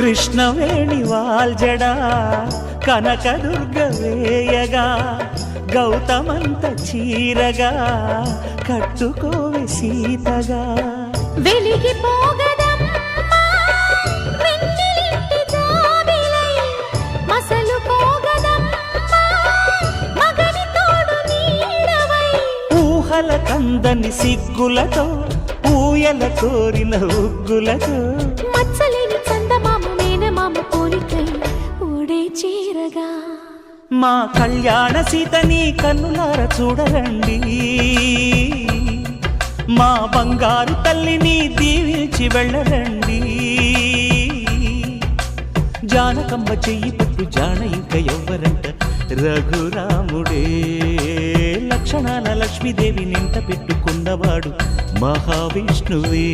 కృష్ణవేణి వాల్జడా కనకదుర్గ వేయగా గౌతమంత చీరగా కట్టుకోవే సీతగా వెలిగిపోగదమ్మా వెన్నెలింటి జాబిలై మసలుకోగదమ్మా మగని తోడు నీడవై ఊహల కందని సిగ్గులతో ఊయల కోరిన ఉగ్గులతో మచ్చలేని చందమామ మేనమామ పోలికై ఓడే చీరగా మా కళ్యాణ సీతని కన్నులార చూడరండి మా బంగారు తల్లిని దీవించి వెళ్ళరండి జానకమ్మ చెయ్యి పట్టు జాన ఇంక ఎవ్వరంట రఘురాముడే లక్షణాల లక్ష్మీదేవి నింట పెట్టుకున్నవాడు మహావిష్ణువే